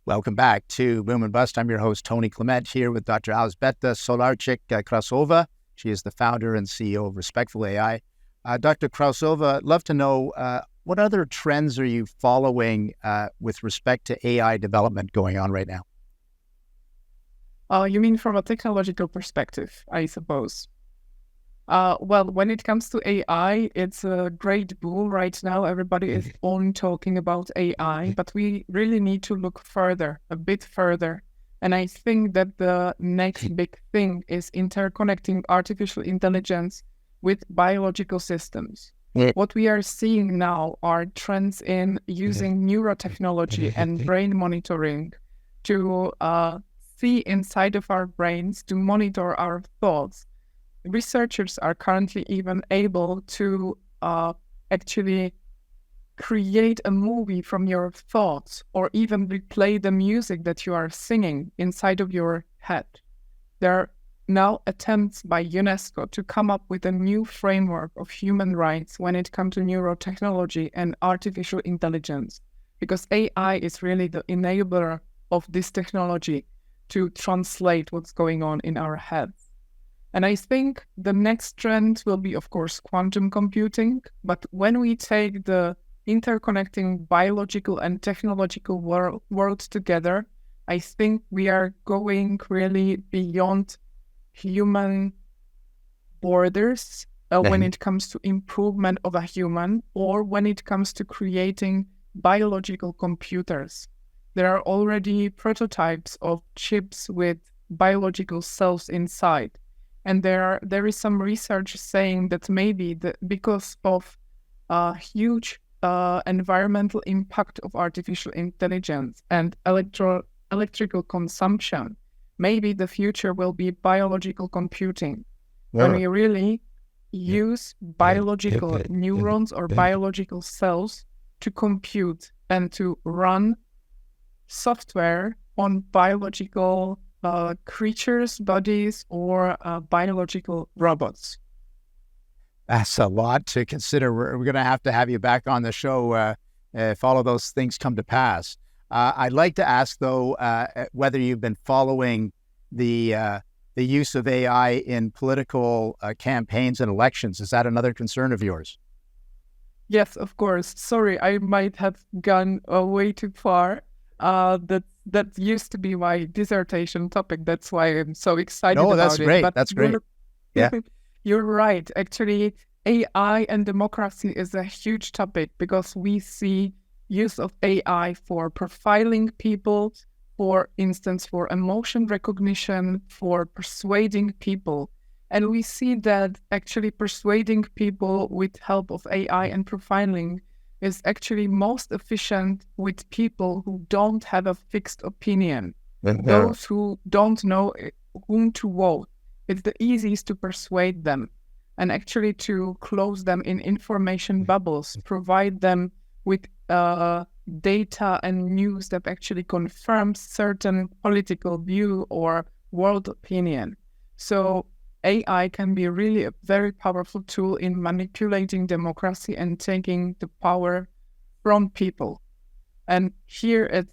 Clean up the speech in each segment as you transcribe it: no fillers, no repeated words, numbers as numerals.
Welcome back to Boom and Bust. I'm your host, Tony Clement, here with Dr. Alžběta Solarczyk Krausová. She is the founder and CEO of Respectful AI. Dr. Krausová, I'd love to know what other trends are you following with respect to AI development going on right now? You mean from a technological perspective, I suppose? Well, when it comes to AI, it's a great boom right now. Everybody is only talking about AI, but we really need to look further, a bit further. And I think that the next big thing is interconnecting artificial intelligence with biological systems. What we are seeing now are trends in using neurotechnology and brain monitoring to see inside of our brains, to monitor our thoughts. Researchers are currently even able to actually create a movie from your thoughts or even replay the music that you are singing inside of your head. There are now attempts by UNESCO to come up with a new framework of human rights when it comes to neurotechnology and artificial intelligence, because AI is really the enabler of this technology to translate what's going on in our heads. And I think the next trend will be, of course, quantum computing. But when we take the interconnecting biological and technological world together, I think we are going really beyond human borders when it comes to improvement of a human, or when it comes to creating biological computers. There are already prototypes of chips with biological cells inside. And there is some research saying that maybe because of huge environmental impact of artificial intelligence and electrical consumption, maybe the future will be biological computing. When we really use biological neurons or biological cells to compute and to run software on biological creatures, bodies, or biological robots. That's a lot to consider. We're going to have you back on the show if all of those things come to pass. I'd like to ask, though, whether you've been following the use of AI in political campaigns and elections. Is that another concern of yours? Yes, of course. Sorry, I might have gone way too far. That used to be my dissertation topic. That's why I'm so excited about it. That's great. But that's great. Yeah. You're right. Actually, AI and democracy is a huge topic because we see use of AI for profiling people, for instance, for emotion recognition, for persuading people. And we see that actually persuading people with help of AI and profiling is actually most efficient with people who don't have a fixed opinion, those who don't know whom to vote. It's the easiest to persuade them and actually to close them in information bubbles, provide them with data and news that actually confirms certain political view or world opinion. So AI can be really a very powerful tool in manipulating democracy and taking the power from people. And here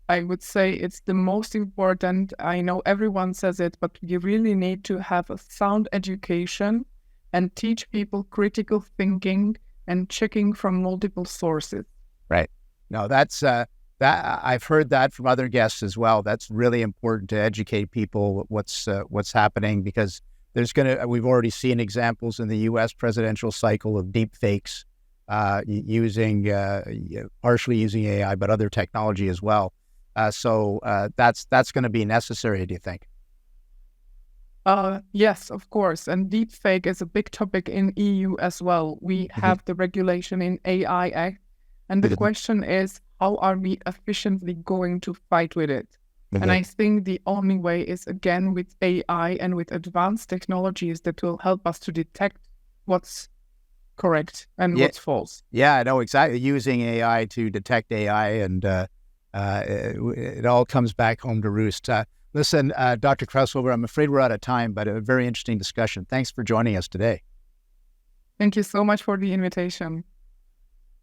I would say it's the most important. I know everyone says it, but we really need to have a sound education and teach people critical thinking and checking from multiple sources. Right. No, that's that. I've heard that from other guests as well. That's really important to educate people what's happening, because we've already seen examples in the U.S. presidential cycle of deep fakes partially using AI, but other technology as well. So that's going to be necessary, do you think? Yes, of course. And deep fake is a big topic in EU as well. We have the regulation in AI Act. And the question is, how are we efficiently going to fight with it? And I think the only way is, again, with AI and with advanced technologies that will help us to detect what's correct and what's false. Yeah, I know exactly. Using AI to detect AI, and it all comes back home to roost. Listen, Dr. Krausová, I'm afraid we're out of time, but a very interesting discussion. Thanks for joining us today. Thank you so much for the invitation.